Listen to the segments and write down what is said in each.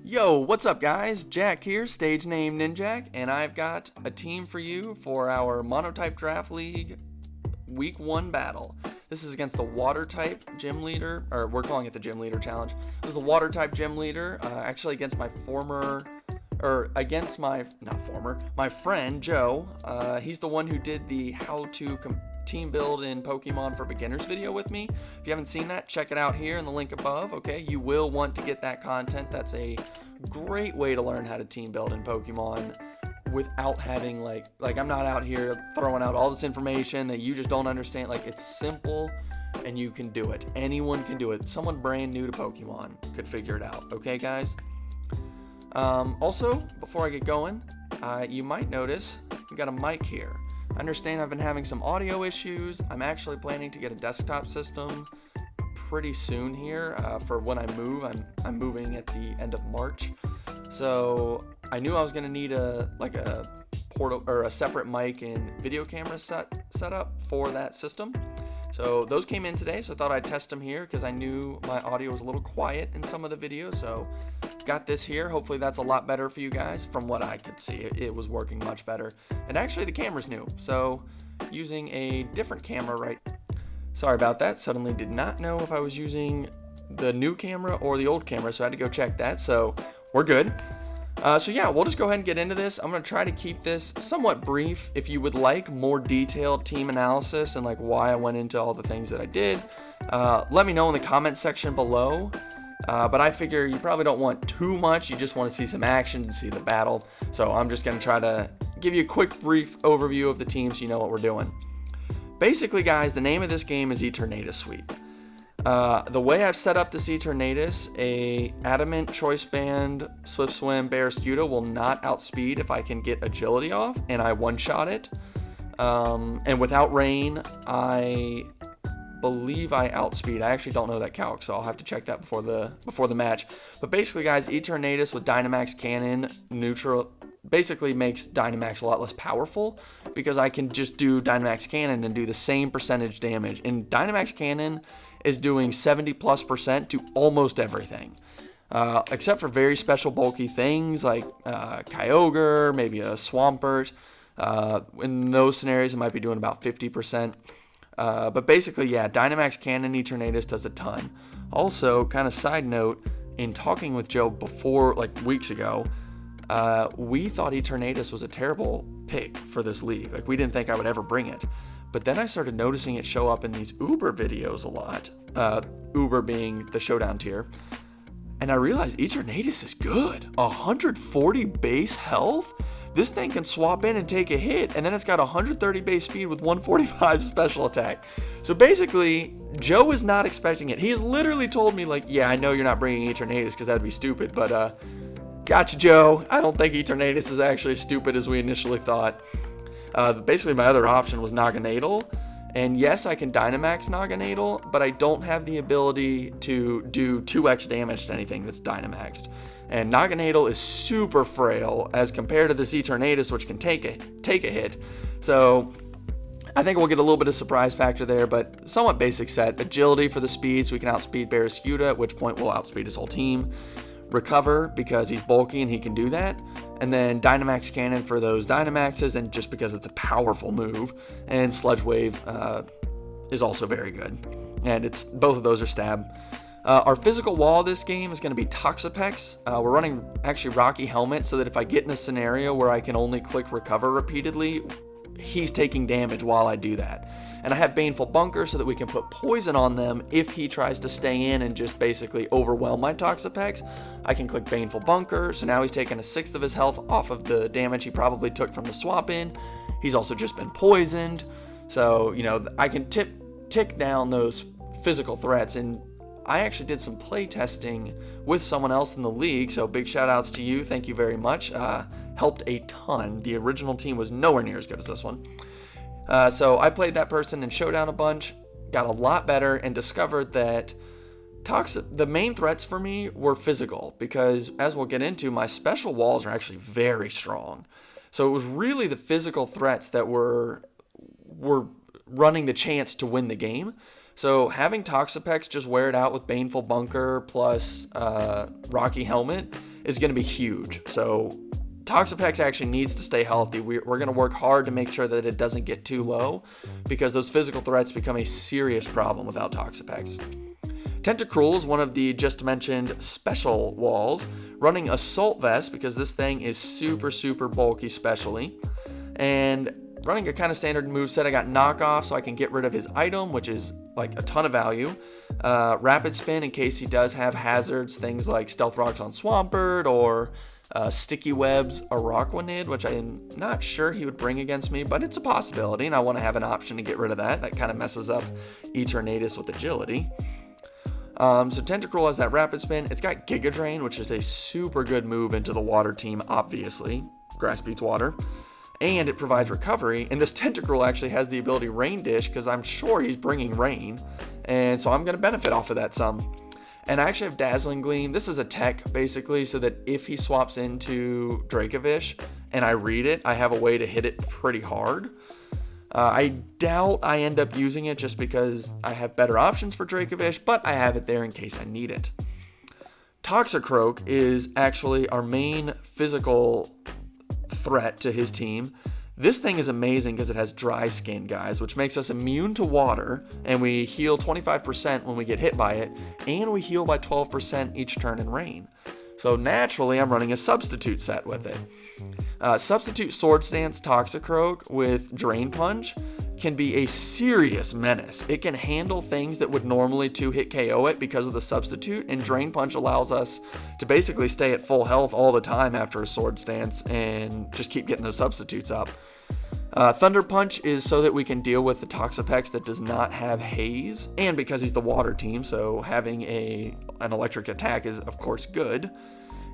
Yo, what's up guys? Jack here, stage name Ninjak, and I've got a team for you for our Monotype Draft League Week 1 battle. This is against the Water Type Gym Leader, or we're calling it the Gym Leader Challenge. This is a Water Type Gym Leader, actually against my my friend Joe. He's the one who did the how to team build in Pokemon for beginners video with me. If you haven't seen that, check it out here in the link above. Okay, you will want to get that content. That's a great way to learn how to team build in Pokemon without having like I'm not out here throwing out all this information that you just don't understand. Like, it's simple and you can do it. Anyone can do it. Someone brand new to Pokemon could figure it out. Okay guys, also before I get going, you might notice we got a mic here. I understand I've been having some audio issues. I'm actually planning to get a desktop system pretty soon here for when I move. I'm moving at the end of March, so I knew I was gonna need a portal or a separate mic and video camera setup for that system. So those came in today, so I thought I'd test them here because I knew my audio was a little quiet in some of the videos. So got this here. Hopefully that's a lot better for you guys. From what I could see, it was working much better. And actually the camera's new, so using a different camera, right? Sorry about that. Suddenly did not know if I was using the new camera or the old camera, so I had to go check that. So we're good. So yeah, we'll just go ahead and get into this. I'm going to try to keep this somewhat brief. If you would like more detailed team analysis and like why I went into all the things that I did, let me know in the comment section below. But I figure you probably don't want too much. You just want to see some action and see the battle. So I'm just going to try to give you a quick brief overview of the team so you know what we're doing. Basically guys, the name of this game is Eternatus Sweep. The way I've set up this Eternatus, a Adamant, Choice Band, Swift Swim, Barraskewda will not outspeed if I can get agility off, and I one-shot it. And without rain, I believe I outspeed. I actually don't know that calc, so I'll have to check that before the match. But basically guys, Eternatus with Dynamax Cannon neutral basically makes Dynamax a lot less powerful because I can just do Dynamax Cannon and do the same percentage damage. And Dynamax Cannon is doing 70+% to almost everything, except for very special bulky things like Kyogre, maybe a Swampert. In those scenarios, it might be doing about 50%. But basically, yeah, Dynamax Cannon Eternatus does a ton. Also, kind of side note, in talking with Joe before, like weeks ago, we thought Eternatus was a terrible pick for this league. Like, we didn't think I would ever bring it. But then I started noticing it show up in these Uber videos a lot. Uber being the Showdown tier. And I realized Eternatus is good. 140 base health? This thing can swap in and take a hit, and then it's got 130 base speed with 145 special attack. So basically, Joe is not expecting it. He has literally told me, like, yeah, I know you're not bringing Eternatus because that'd be stupid, but gotcha, Joe. I don't think Eternatus is actually as stupid as we initially thought. Basically, my other option was Naganadel, and yes, I can Dynamax Naganadel, but I don't have the ability to do 2x damage to anything that's Dynamaxed. And Naganadel is super frail as compared to this Eternatus, which can take a hit. So I think we'll get a little bit of surprise factor there, but somewhat basic set. Agility for the speed, so we can outspeed Barraskewda, at which point we'll outspeed his whole team. Recover, because he's bulky and he can do that. And then Dynamax Cannon for those Dynamaxes, and just because it's a powerful move. And Sludge Wave is also very good. And it's both of those are stab. Our physical wall this game is going to be Toxapex. We're running actually Rocky Helmet so that if I get in a scenario where I can only click Recover repeatedly, he's taking damage while I do that. And I have Baneful Bunker so that we can put poison on them if he tries to stay in and just basically overwhelm my Toxapex. I can click Baneful Bunker, so now he's taking 1/6 of his health off of the damage he probably took from the swap in. He's also just been poisoned, so you know I can tick down those physical threats. And I actually did some play testing with someone else in the league, so big shout outs to you. Thank you very much. Helped a ton. The original team was nowhere near as good as this one. So I played that person in Showdown a bunch, got a lot better, and discovered that the main threats for me were physical, because as we'll get into, my special walls are actually very strong. So it was really the physical threats that were running the chance to win the game. So having Toxapex just wear it out with Baneful Bunker plus Rocky Helmet is going to be huge. So Toxapex actually needs to stay healthy. We're going to work hard to make sure that it doesn't get too low, because those physical threats become a serious problem without Toxapex. Tentacruel is one of the just mentioned special walls, running Assault Vest because this thing is super, super bulky specially. And running a kind of standard moveset, I got Knockoff so I can get rid of his item, which is like a ton of value. Rapid Spin in case he does have hazards, things like Stealth Rocks on Swampert or Sticky Webs Araquanid, which I'm not sure he would bring against me, but it's a possibility, and I want to have an option to get rid of that. That kind of messes up Eternatus with agility. So Tentacruel has that Rapid Spin. It's got Giga Drain, which is a super good move into the water team, obviously. Grass beats water. And it provides recovery. And this Tentacruel actually has the ability Rain Dish, because I'm sure he's bringing rain. And so I'm going to benefit off of that some. And I actually have Dazzling Gleam. This is a tech, basically, so that if he swaps into Dracovish and I read it, I have a way to hit it pretty hard. I doubt I end up using it just because I have better options for Dracovish, but I have it there in case I need it. Toxicroak is actually our main physical threat to his team. This thing is amazing because it has dry skin, guys, which makes us immune to water, and we heal 25% when we get hit by it, and we heal by 12% each turn in rain. So naturally, I'm running a substitute set with it. Substitute Sword Stance Toxicroak with Drain Punch can be a serious menace. It can handle things that would normally 2-hit KO it because of the substitute, and Drain Punch allows us to basically stay at full health all the time after a Sword Stance and just keep getting those substitutes up. Thunder Punch is so that we can deal with the Toxapex that does not have haze, and because he's the water team, so having an electric attack is of course good.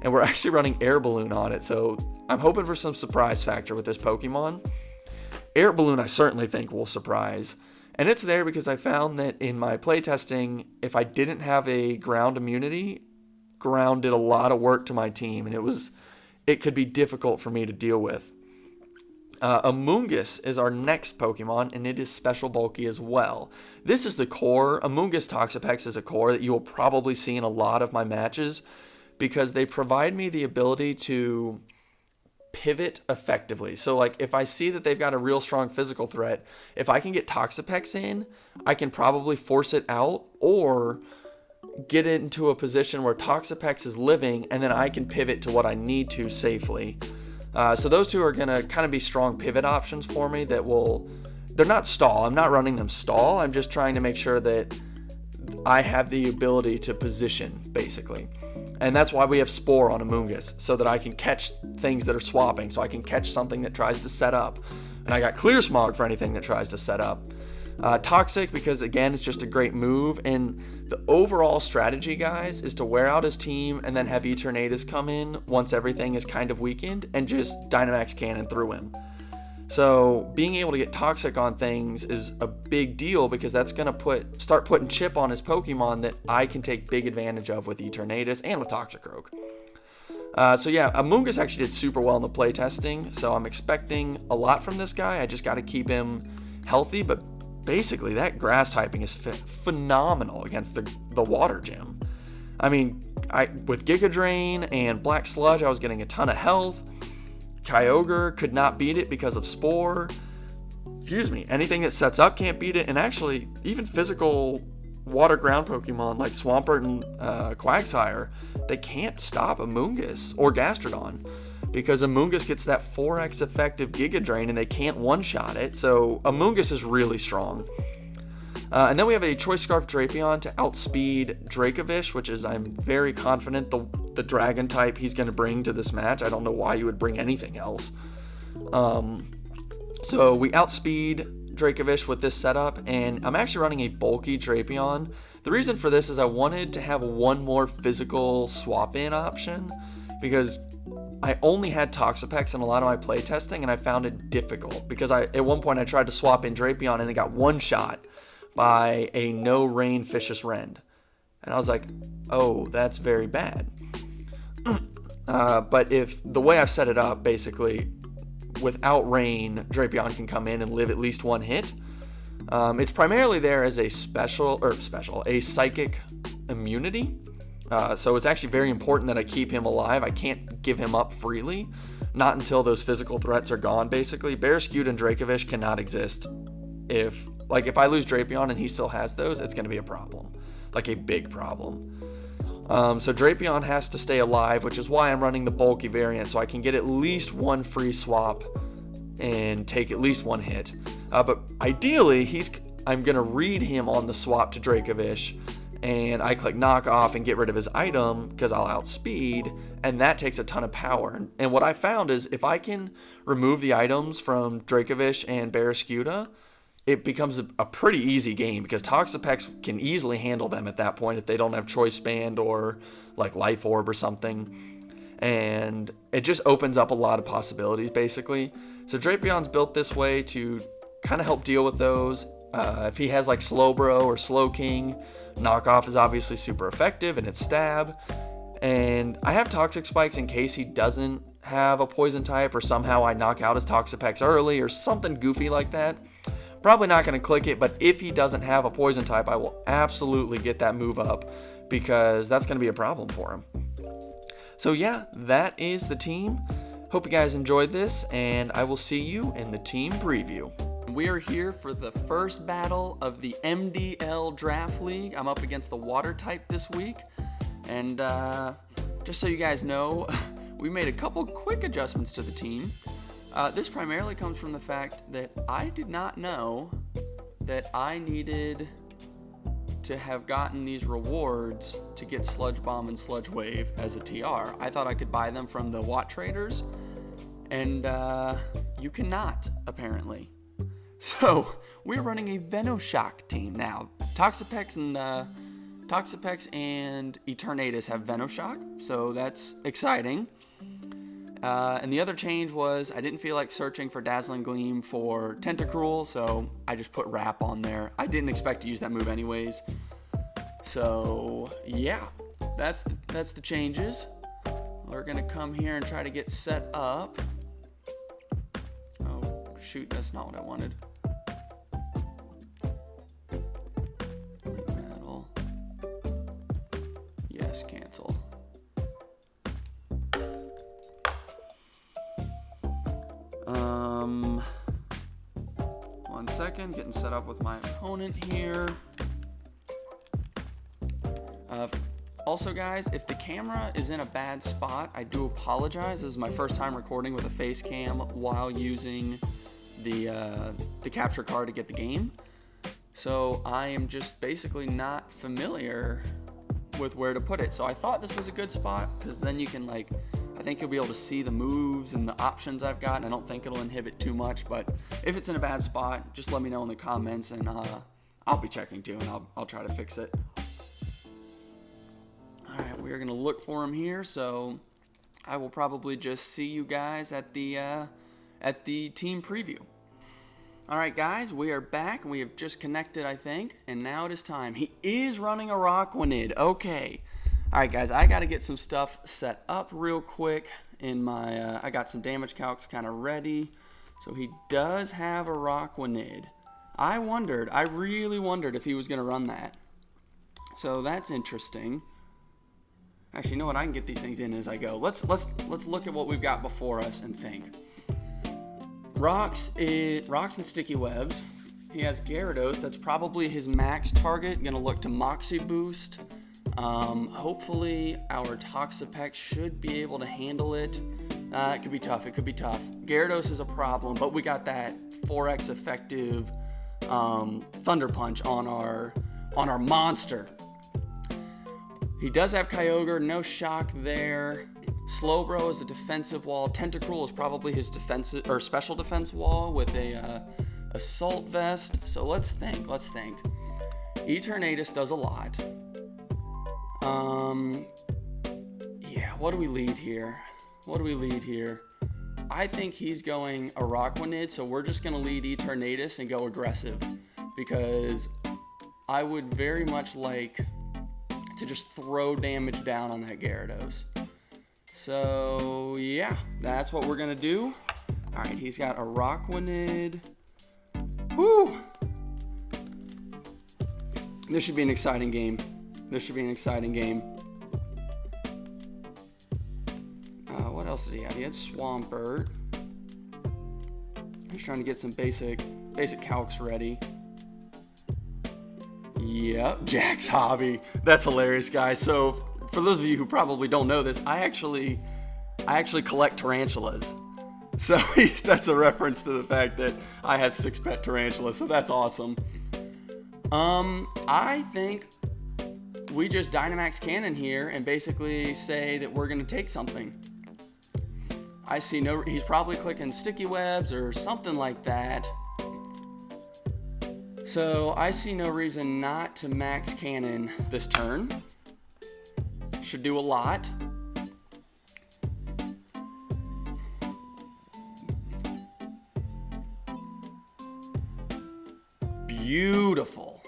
And we're actually running Air Balloon on it, so I'm hoping for some surprise factor with this Pokemon. Air Balloon I certainly think will surprise, and it's there because I found that in my playtesting, if I didn't have a ground immunity, ground did a lot of work to my team, and it could be difficult for me to deal with. Amoonguss is our next Pokemon, and it is special bulky as well. This is the core. Amoonguss Toxapex is a core that you will probably see in a lot of my matches because they provide me the ability to pivot effectively. So like if I see that they've got a real strong physical threat, if I can get Toxapex in, I can probably force it out or get it into a position where Toxapex is living, and then I can pivot to what I need to safely. So those two are going to kind of be strong pivot options for me that they're not stall. I'm not running them stall. I'm just trying to make sure that I have the ability to position, basically. And that's why we have Spore on Amoonguss, so that I can catch things that are swapping, so I can catch something that tries to set up. And I got Clear Smog for anything that tries to set up. Toxic, because again, it's just a great move. And the overall strategy, guys, is to wear out his team and then have Eternatus come in once everything is kind of weakened and just Dynamax Cannon through him. So being able to get Toxic on things is a big deal because that's going to start putting chip on his Pokemon that I can take big advantage of with Eternatus and with Toxicroak. So yeah, Amoonguss actually did super well in the playtesting, so I'm expecting a lot from this guy. I just got to keep him healthy, but basically that grass typing is phenomenal against the water gym. I mean, with Giga Drain and Black Sludge, I was getting a ton of health. Kyogre could not beat it because of Spore. Anything that sets up can't beat it. And actually, even physical water ground Pokemon like Swampert and Quagsire, they can't stop Amoonguss or Gastrodon because Amoonguss gets that 4x effective Giga Drain and they can't one-shot it. So Amoonguss is really strong. And then we have a Choice Scarf Drapion to outspeed Dracovish, which is, I'm very confident, the dragon type he's going to bring to this match. I don't know why you would bring anything else. So we outspeed Dracovish with this setup, and I'm actually running a bulky Drapion. The reason for this is I wanted to have one more physical swap-in option because I only had Toxapex in a lot of my playtesting, and I found it difficult because at one point I tried to swap in Drapion and it got one-shot by a no rain Vicious Rend. And I was like, oh, that's very bad. But if the way I've set it up, basically, without rain, Drapion can come in and live at least one hit. It's primarily there as a a psychic immunity. So it's actually very important that I keep him alive. I can't give him up freely, not until those physical threats are gone, basically. Barraskewda and Dracovish cannot exist. If I lose Drapion and he still has those, it's going to be a problem. Like a big problem. So Drapion has to stay alive, which is why I'm running the bulky variant, so I can get at least one free swap and take at least one hit. But ideally, I'm going to read him on the swap to Dracovish, and I click knock off and get rid of his item because I'll outspeed, and that takes a ton of power. And what I found is if I can remove the items from Dracovish and Barraskewda, it becomes a pretty easy game because Toxapex can easily handle them at that point if they don't have Choice Band or like Life Orb or something. And it just opens up a lot of possibilities, basically. So Drapion's built this way to kind of help deal with those. If he has like Slowbro or Slowking, Knockoff is obviously super effective and it's stab. And I have Toxic Spikes in case he doesn't have a poison type, or somehow I knock out his Toxapex early or something goofy like that. Probably not going to click it, but if he doesn't have a poison type, I will absolutely get that move up because that's going to be a problem for him. So yeah, that is the team. Hope you guys enjoyed this, and I will see you in the team preview. We are here for the first battle of the MDL Draft League. I'm up against the water type this week, and just so you guys know, we made a couple quick adjustments to the team. This primarily comes from the fact that I did not know that I needed to have gotten these rewards to get Sludge Bomb and Sludge Wave as a TR. I thought I could buy them from the Watt traders, and you cannot, apparently. So we're running a Venoshock team now. Toxapex and Eternatus have Venoshock, so that's exciting. And the other change was I didn't feel like searching for Dazzling Gleam for Tentacruel, so I just put Wrap on there. I didn't expect to use that move anyways. So yeah, that's the changes. We're gonna come here and try to get set up. Oh shoot, that's not what I wanted. Metal. Yes, cancel. 1 second, getting set up with my opponent here. Also guys, if the camera is in a bad spot, I do apologize. This is my first time recording with a face cam while using the capture card to get the game. So I am just basically not familiar with where to put it. So I thought this was a good spot because then you can I think you'll be able to see the moves and the options I've got, and I don't think it'll inhibit too much, but if it's in a bad spot, just let me know in the comments, and I'll be checking too, and I'll try to fix it. Alright, we're going to look for him here, so I will probably just see you guys at the team preview. Alright guys, we are back. We have just connected, I think, and now it is time. He is running a Rockwanid. Okay. Alright guys, I got to get some stuff set up real quick in my, I got some damage calcs kind of ready. So he does have a Rockwanid. I really wondered if he was going to run that. So that's interesting. Actually, you know what? I can get these things in as I go. Let's look at what we've got before us and think. Rocks and Sticky Webs. He has Gyarados. That's probably his max target. Going to look to Moxie Boost. Hopefully our Toxapex should be able to handle it. It could be tough. Gyarados is a problem, but we got that 4x effective Thunder Punch on our monster. He does have Kyogre, no shock there. Slowbro is a defensive wall. Tentacruel is probably his defensive or special defense wall with a Assault Vest. So let's think. Eternatus does a lot. Yeah, what do we lead here? I think he's going a Rockwanid, so we're just going to lead Eternatus and go aggressive, because I would very much like to just throw damage down on that Gyarados. So yeah, that's what we're going to do. Alright, he's got a Rockwanid. Woo! This should be an exciting game. else did he have? He had Swampert. He's trying to get some basic calcs ready. Yep, Jack's Hobby. That's hilarious, guys. So for those of you who probably don't know this, I actually collect tarantulas. So that's a reference to the fact that I have 6 pet tarantulas. So that's awesome. I think we just Dynamax Cannon here and basically say that we're going to take something. I see no, he's probably clicking sticky webs or something like that. So I see no reason not to max cannon this turn. Should do a lot. Beautiful.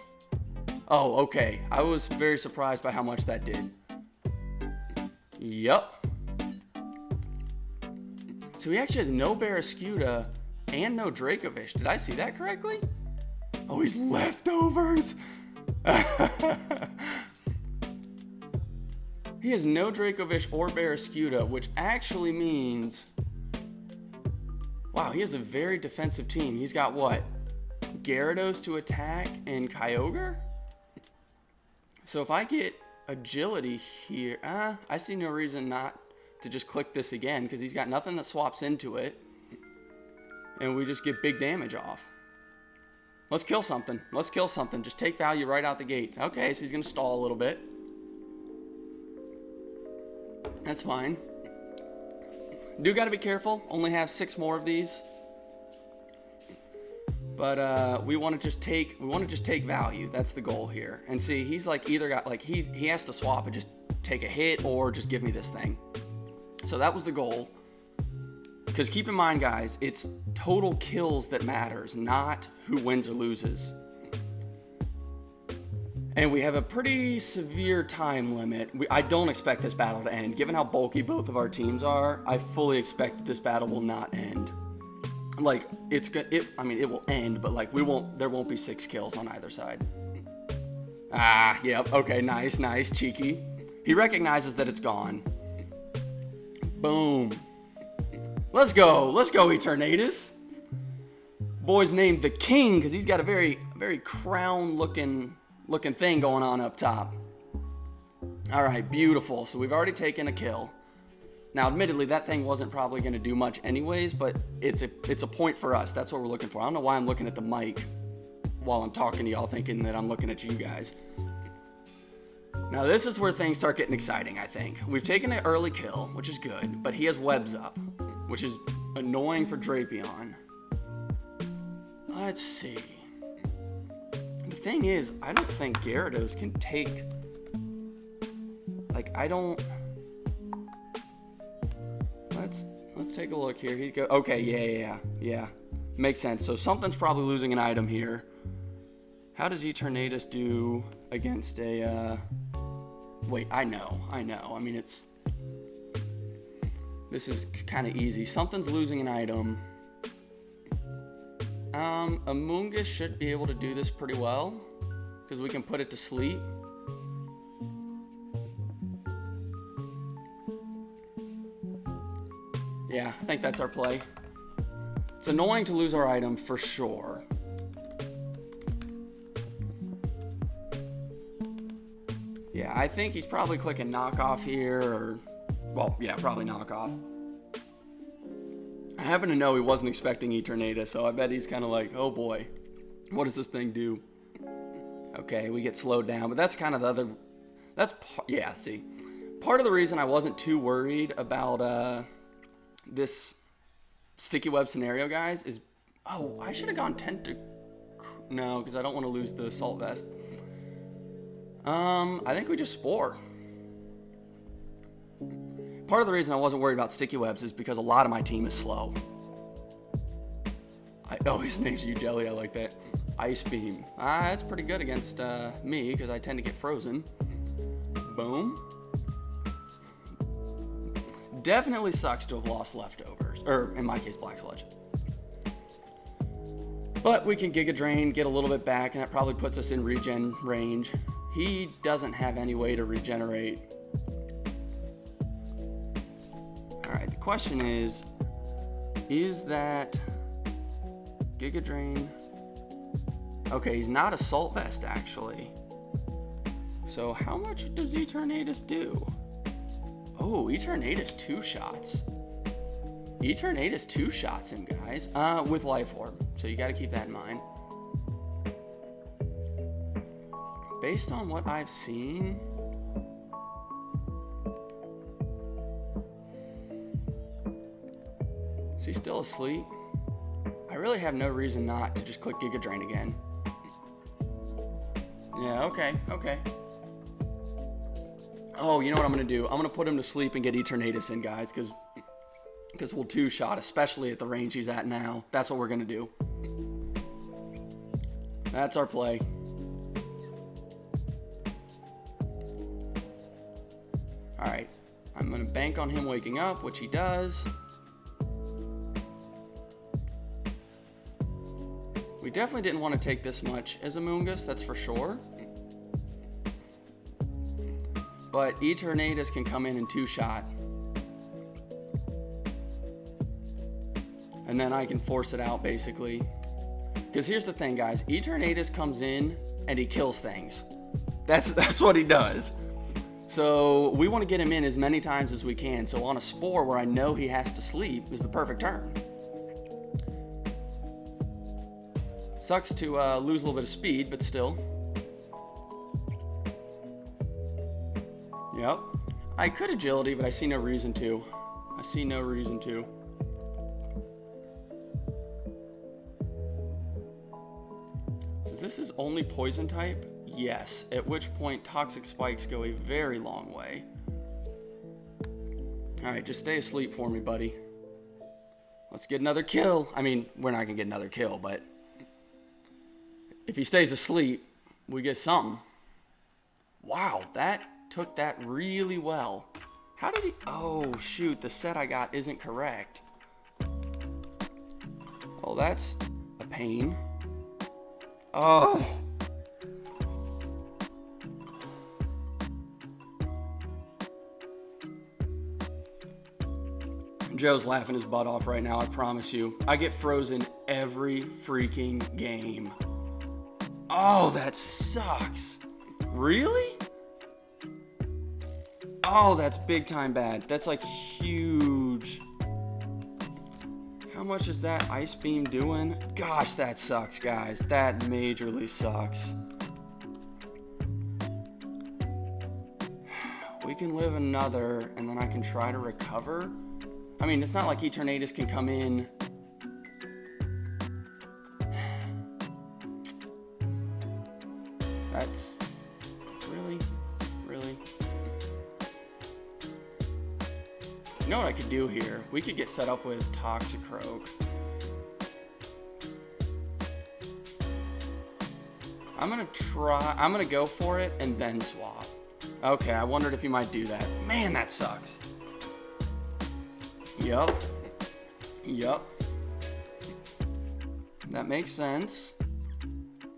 Oh, okay. I was very surprised by how much that did. Yup. So he actually has no Barraskewda and no Dracovish. Did I see that correctly? Oh, he's leftovers. He has no Dracovish or Barraskewda, which actually means, wow, he has a very defensive team. He's got what? Gyarados to attack and Kyogre? So if I get agility here, I see no reason not to just click this again because he's got nothing that swaps into it. And we just get big damage off. Let's kill something. Let's kill something. Just take value right out the gate. Okay, so he's going to stall a little bit. That's fine. Do got to be careful. Only have 6 more of these. But we want to just take value. That's the goal here. And see, he's like either got like he has to swap and just take a hit or just give me this thing. So that was the goal. Because keep in mind, guys, it's total kills that matters, not who wins or loses. And we have a pretty severe time limit. I don't expect this battle to end. Given how bulky both of our teams are, I fully expect that this battle will not end. Like, I mean, it will end, but like there won't be 6 kills on either side. Ah, yep, okay, nice, cheeky. He recognizes that it's gone. Boom. Let's go, Eternatus. Boy's named the King because he's got a very crown looking thing going on up top. All right, beautiful. So we've already taken a kill. Now, admittedly, that thing wasn't probably going to do much anyways, but it's a point for us. That's what we're looking for. I don't know why I'm looking at the mic while I'm talking to y'all, thinking that I'm looking at you guys. Now, this is where things start getting exciting, I think. We've taken an early kill, which is good, but he has webs up, which is annoying for Drapion. Let's see. The thing is, I don't think Gyarados can take... Like, I don't... Let's take a look here. He go. Okay, yeah. Makes sense. So something's probably losing an item here. How does Eternatus do against a... Wait, I know. I mean, this is kind of easy. Something's losing an item. Amoonguss should be able to do this pretty well because we can put it to sleep. Yeah, I think that's our play. It's annoying to lose our item for sure. Yeah, I think he's probably clicking knockoff here, or... Well, yeah, probably knockoff. I happen to know he wasn't expecting Eternatus, so I bet he's kind of like, oh boy, what does this thing do? Okay, we get slowed down, but that's kind of the other... Yeah, see. Part of the reason I wasn't too worried about this sticky web scenario, guys, is... Oh, I should have gone No, because I don't want to lose the assault vest. I think we just spore. Part of the reason I wasn't worried about sticky webs is because a lot of my team is slow. Oh, his name's Jelly. I like that. Ice Beam. That's pretty good against me because I tend to get frozen. Boom. Definitely sucks to have lost leftovers, or in my case, Black Sludge. But we can Giga Drain, get a little bit back, and that probably puts us in regen range. He doesn't have any way to regenerate. Alright, the question is that Giga Drain? Okay, he's not Assault Vest, actually. So how much does Eternatus do? Oh, Eternatus 2 shots. Eternatus 2 shots him, guys. With Life Orb. So you gotta keep that in mind. Based on what I've seen... Is he still asleep? I really have no reason not to just click Giga Drain again. Yeah, okay. Oh, you know what I'm going to do? I'm going to put him to sleep and get Eternatus in, guys, because we'll two-shot, especially at the range he's at now. That's what we're going to do. That's our play. Alright, I'm going to bank on him waking up, which he does. We definitely didn't want to take this much as Amoonguss, that's for sure. But Eternatus can come in and two-shot. And then I can force it out, basically. Because here's the thing, guys. Eternatus comes in and he kills things. That's what he does. So we want to get him in as many times as we can. So on a Spore where I know he has to sleep is the perfect turn. Sucks to lose a little bit of speed, but still. Yep. I could agility, but I see no reason to. So this is only poison type? Yes. At which point toxic spikes go a very long way. Alright, just stay asleep for me, buddy. Let's get another kill. I mean, we're not gonna get another kill, but if he stays asleep, we get something. Wow, that took that really well. How did he... Oh, shoot, the set I got isn't correct. Oh, that's a pain. Oh. Joe's laughing his butt off right now, I promise you. I get frozen every freaking game. Oh, that sucks. Really? Oh, that's big time bad. That's like huge. How much is that Ice Beam doing? Gosh, that sucks, guys. That majorly sucks. We can live another, and then I can try to recover. I mean, it's not like Eternatus can come in. That's really. You know what I could do here? We could get set up with Toxicroak. I'm gonna go for it and then swap. Okay, I wondered if you might do that. Man, that sucks. Yup. That makes sense.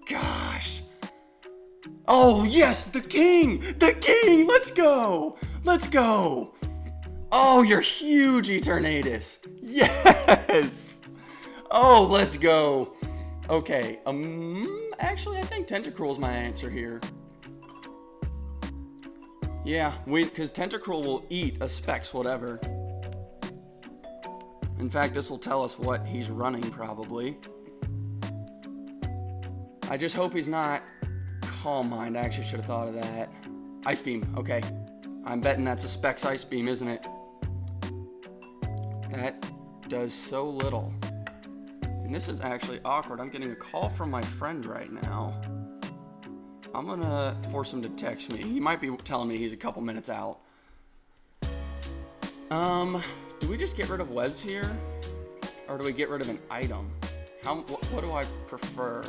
Gosh. Oh, yes, the king! The king! Let's go! Oh, you're huge, Eternatus. Yes! Oh, let's go. Okay, actually, I think Tentacruel's my answer here. Yeah, because Tentacruel will eat a Specs whatever. In fact, this will tell us what he's running, probably. I just hope he's not Calm Mind. I actually should have thought of that. Ice Beam, okay. I'm betting that's a Specs Ice Beam, isn't it? That does so little. And this is actually awkward. I'm getting a call from my friend right now. I'm gonna force him to text me. He might be telling me he's a couple minutes out. Do we just get rid of webs here? Or do we get rid of an item? What do I prefer?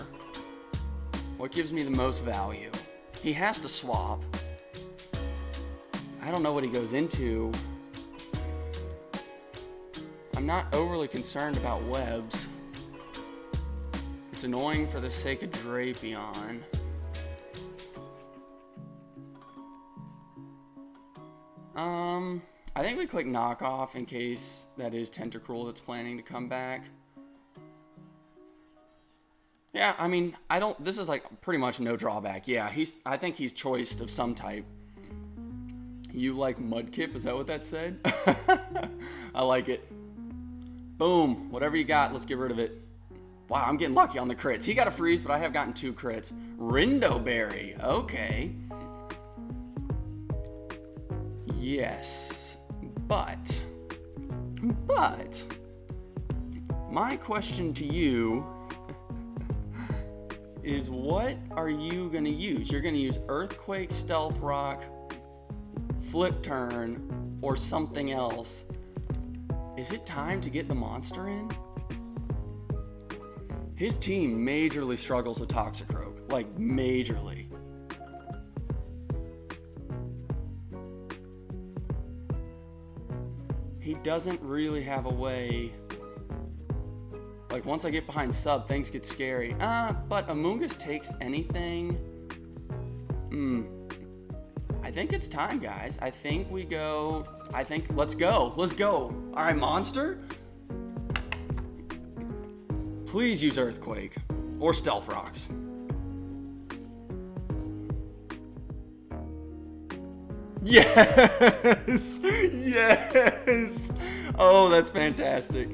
What gives me the most value? He has to swap. I don't know what he goes into. I'm not overly concerned about webs. It's annoying for the sake of Drapion. I think we click knockoff in case that is Tentacruel that's planning to come back. Yeah, I mean, this is like pretty much no drawback. Yeah, I think he's choiced of some type. You like Mudkip? Is that what that said? I like it. Boom. Whatever you got, let's get rid of it. Wow, I'm getting lucky on the crits. He got a freeze, but I have gotten 2 crits. Rindoberry. Okay. Yes. But my question to you is, what are you going to use? You're going to use Earthquake, Stealth Rock, Flip Turn, or something else. Is it time to get the monster in? His team majorly struggles with Toxicroak. Like, majorly. He doesn't really have a way. Like, once I get behind sub, things get scary. But Amoonguss takes anything. I think it's time, guys. I think let's go. Let's go. All right, monster. Please use Earthquake or Stealth Rocks. Yes! Yes! Oh, that's fantastic.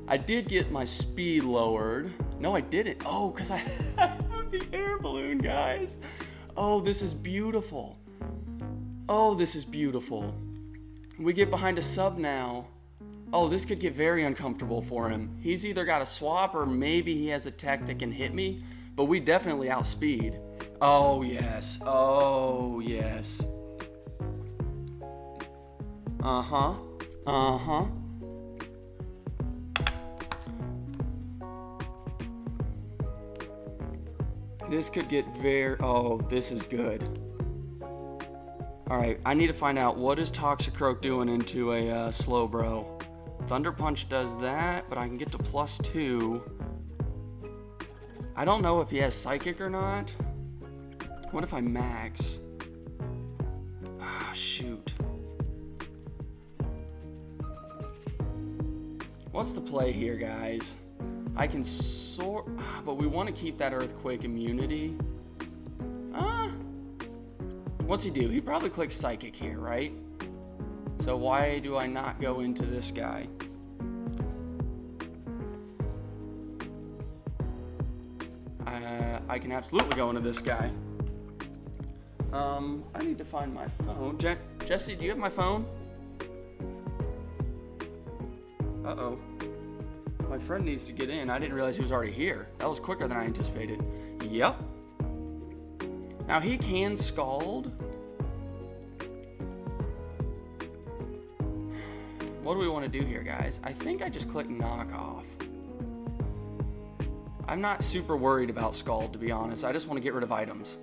I did get my speed lowered. No, I didn't. Oh, because I have the air balloon, guys. Oh, this is beautiful. Oh, this is beautiful. We get behind a sub now. Oh, this could get very uncomfortable for him. He's either got a swap or maybe he has a tech that can hit me, but we definitely outspeed. Oh, yes. Oh, yes. Uh-huh. Uh-huh. This could get oh, this is good. Alright, I need to find out what is Toxicroak doing into a Slowbro. Thunder Punch does that, but I can get to +2. I don't know if he has Psychic or not. What if I max? Ah, shoot. What's the play here, guys? I can soar, but we want to keep that Earthquake immunity. What's he do? He probably clicks Psychic here, right? So why do I not go into this guy? I can absolutely go into this guy. I need to find my phone. Jesse, do you have my phone? Uh-oh. My friend needs to get in. I didn't realize he was already here. That was quicker than I anticipated. Yep. Now he can Scald. What do we want to do here, guys? I think I just click knock off. I'm not super worried about Scald, to be honest. I just want to get rid of items.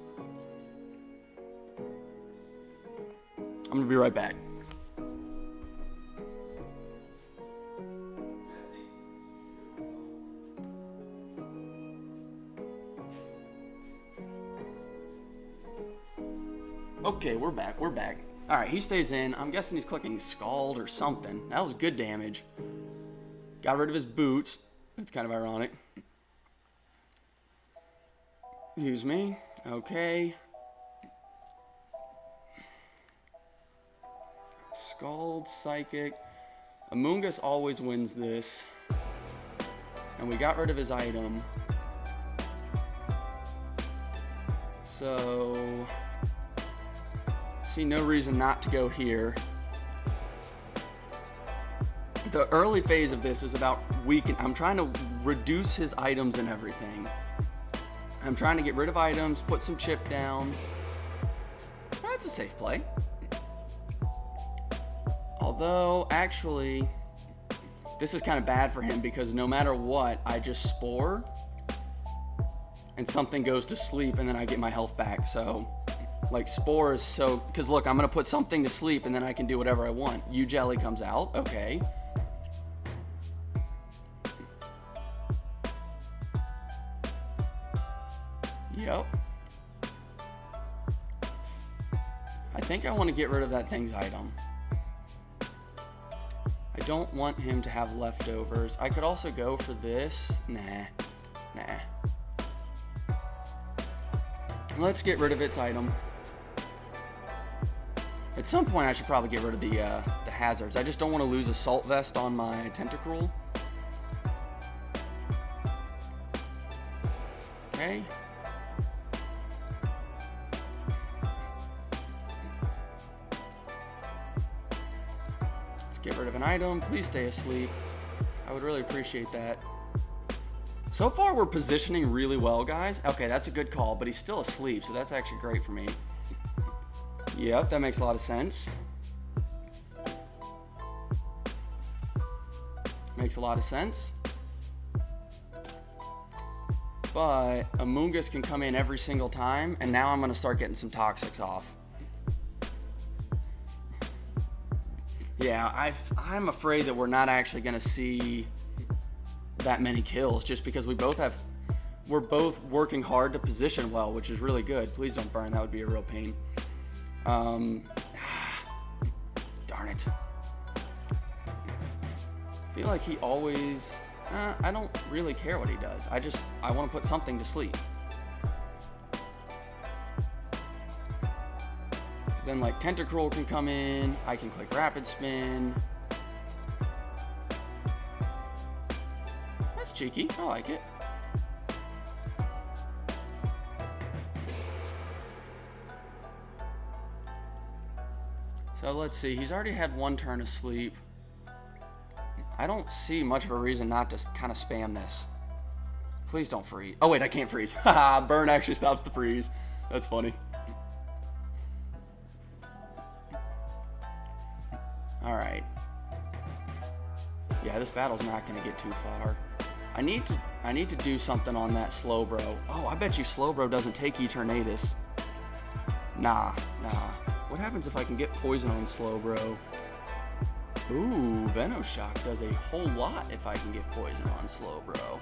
I'm going to be right back. Okay, we're back. We're back. All right, he stays in. I'm guessing he's clicking Scald or something. That was good damage. Got rid of his boots. That's kind of ironic. Use me. Okay. Scald, Psychic. Amoonguss always wins this. And we got rid of his item. So... see no reason not to go here. The early phase of this is about I'm trying to reduce his items and everything. I'm trying to get rid of items, put some chip down. That's a safe play. Although, actually, this is kind of bad for him because no matter what, I just Spore and something goes to sleep and then I get my health back. So, like, Spore is so... because look, I'm going to put something to sleep and then I can do whatever I want. U-Jelly comes out. Okay. Yep. I think I want to get rid of that thing's item. I don't want him to have leftovers. I could also go for this. Nah. Let's get rid of its item. At some point, I should probably get rid of the hazards. I just don't want to lose Assault Vest on my Tentacruel. Okay. Let's get rid of an item. Please stay asleep. I would really appreciate that. So far, we're positioning really well, guys. Okay, that's a good call, but he's still asleep, so that's actually great for me. Yep, that makes a lot of sense. Makes a lot of sense. But Amoonguss can come in every single time, and now I'm going to start getting some Toxics off. Yeah, I'm afraid that we're not actually going to see that many kills, just because we're both working hard to position well, which is really good. Please don't burn, that would be a real pain. Darn it. I feel like he always, I don't really care what he does. I want to put something to sleep. Then like Tentacruel can come in, I can click Rapid Spin. That's cheeky, I like it. So let's see, he's already had one turn of sleep. I don't see much of a reason not to kind of spam this. Please don't freeze. Oh wait, I can't freeze. Haha, burn actually stops the freeze. That's funny. Alright. Yeah, this battle's not gonna get too far. I need to do something on that Slowbro. Oh, I bet you Slowbro doesn't take Eternatus. Nah. What happens if I can get poison on Slowbro? Ooh, Venoshock does a whole lot if I can get poison on Slowbro.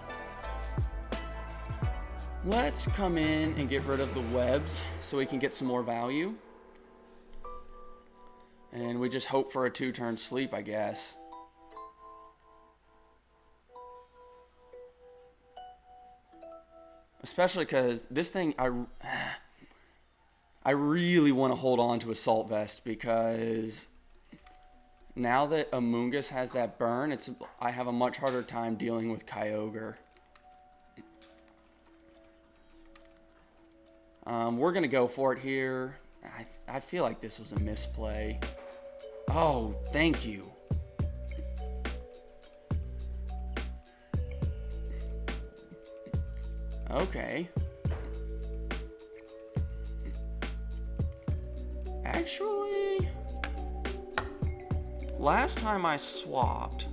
Let's come in and get rid of the webs so we can get some more value. And we just hope for a 2-turn sleep, I guess. Especially because this thing, I really want to hold on to Assault Vest, because now that Amoonguss has that burn, I have a much harder time dealing with Kyogre. We're going to go for it here. I feel like this was a misplay. Oh, thank you. Okay. Actually, last time I swapped,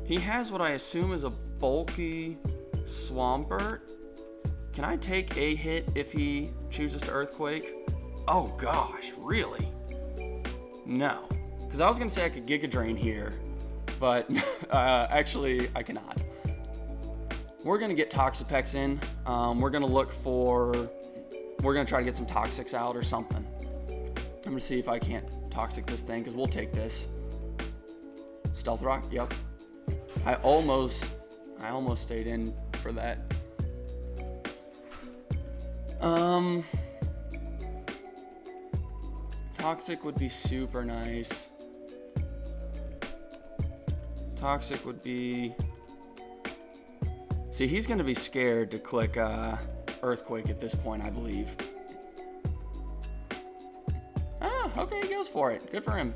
he has what I assume is a bulky Swampert. Can I take a hit if he chooses to Earthquake? Oh gosh, really? No. Because I was going to say I could Giga Drain here, but actually I cannot. We're going to get Toxapex in. We're going to try to get some Toxics out or something. I'm going to see if I can't Toxic this thing, because we'll take this. Stealth Rock, yep. I almost stayed in for that. Toxic would be super nice. Toxic would be... See, he's going to be scared to click Earthquake at this point, I believe. Ah, okay, he goes for it. Good for him.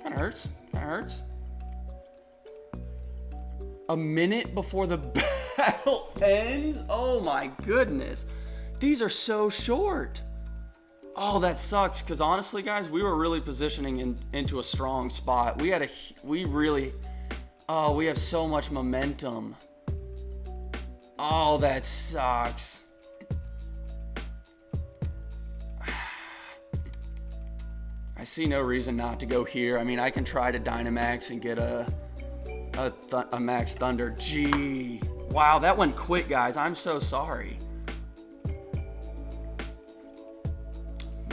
Kind of hurts. A minute before the battle ends? Oh my goodness. These are so short. Oh, that sucks, because honestly, guys, we were really positioning into a strong spot. We have so much momentum. Oh, that sucks. I see no reason not to go here. I mean, I can try to Dynamax and get a Max Thunder. Gee. Wow, that went quick, guys. I'm so sorry.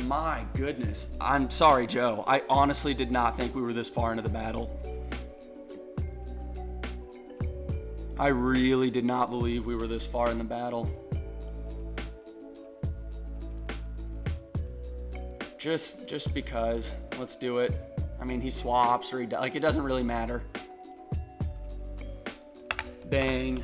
My goodness. I'm sorry, Joe. I honestly did not think we were this far into the battle. I really did not believe we were this far in the battle. Just because. Let's do it. I mean, he swaps or he like, it doesn't really matter. Dang.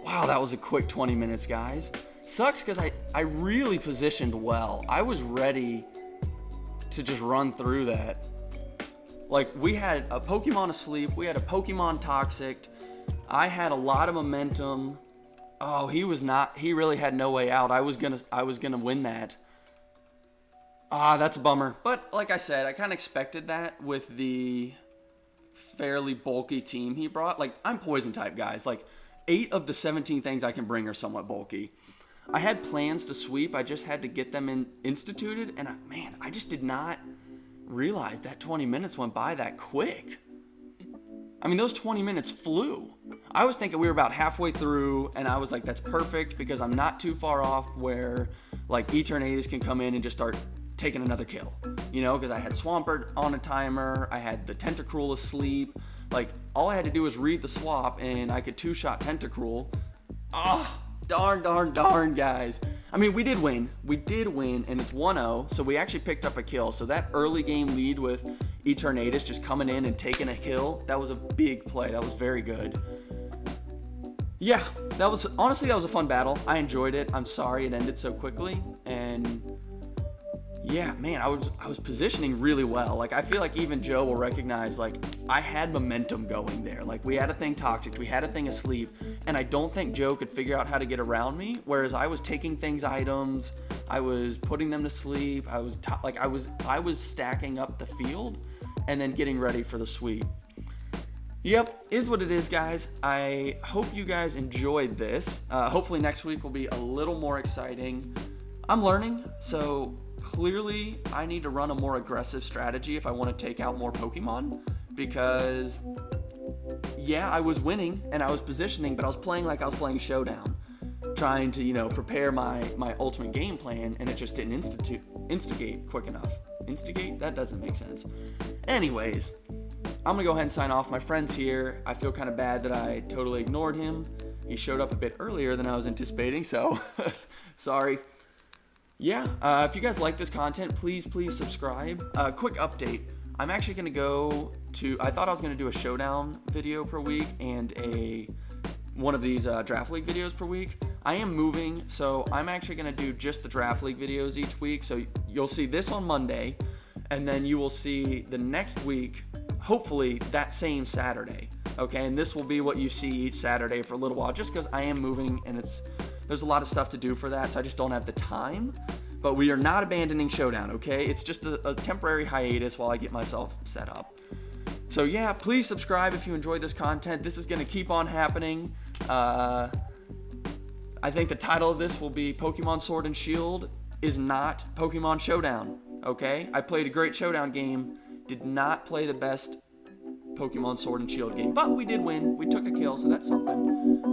Wow, that was a quick 20 minutes, guys. Sucks because I really positioned well. I was ready to just run through that. Like, we had a Pokemon asleep. We had a Pokemon toxic. I had a lot of momentum. Oh, he really had no way out. I was gonna win that. That's a bummer. But like I said, I kind of expected that with the fairly bulky team he brought. Like, I'm poison type, guys. Like, 8 of the 17 things I can bring are somewhat bulky. I had plans to sweep. I just had to get them instituted. And I just did not realize that 20 minutes went by that quick. I mean, those 20 minutes flew. I was thinking we were about halfway through, and I was like, that's perfect because I'm not too far off where, like, Eternatus can come in and just start taking another kill. You know, because I had Swampert on a timer. I had the Tentacruel asleep. Like, all I had to do was read the swap, and I could 2-shot Tentacruel. Darn, guys. I mean, we did win, and it's 1-0, so we actually picked up a kill. So that early game lead with Eternatus just coming in and taking a kill, that was a big play. That was very good. Yeah, honestly, that was a fun battle. I enjoyed it. I'm sorry it ended so quickly, and yeah, man, I was positioning really well. Like, I feel like even Joe will recognize, like, I had momentum going there. Like, we had a thing toxic, we had a thing asleep, and I don't think Joe could figure out how to get around me. Whereas I was taking things items, I was putting them to sleep, I was stacking up the field, and then getting ready for the sweep. Yep, is what it is, guys. I hope you guys enjoyed this. Hopefully next week will be a little more exciting. I'm learning, so clearly I need to run a more aggressive strategy if I want to take out more Pokemon, because yeah, I was winning and I was positioning, but I was playing like I was playing Showdown, trying to, you know, prepare my ultimate game plan, and it just didn't instigate quick enough. Instigate? That doesn't make sense. Anyways, I'm gonna go ahead and sign off. My friend's here. I feel kind of bad that I totally ignored him. He showed up a bit earlier than I was anticipating, so sorry. Yeah, if you guys like this content, please subscribe. Quick update. I'm actually going to go to, I thought I was going to do a Showdown video per week and one of these Draft League videos per week. I am moving, so I'm actually going to do just the Draft League videos each week. So you'll see this on Monday, and then you will see the next week, hopefully that same Saturday. Okay, and this will be what you see each Saturday for a little while, just because I am moving and there's a lot of stuff to do for that, so I just don't have the time. But we are not abandoning Showdown, okay? It's just a temporary hiatus while I get myself set up. So yeah, please subscribe if you enjoyed this content. This is going to keep on happening. I think the title of this will be Pokemon Sword and Shield is not Pokemon Showdown, okay? I played a great Showdown game, did not play the best Pokemon Sword and Shield game, but we did win. We took a kill, so that's something.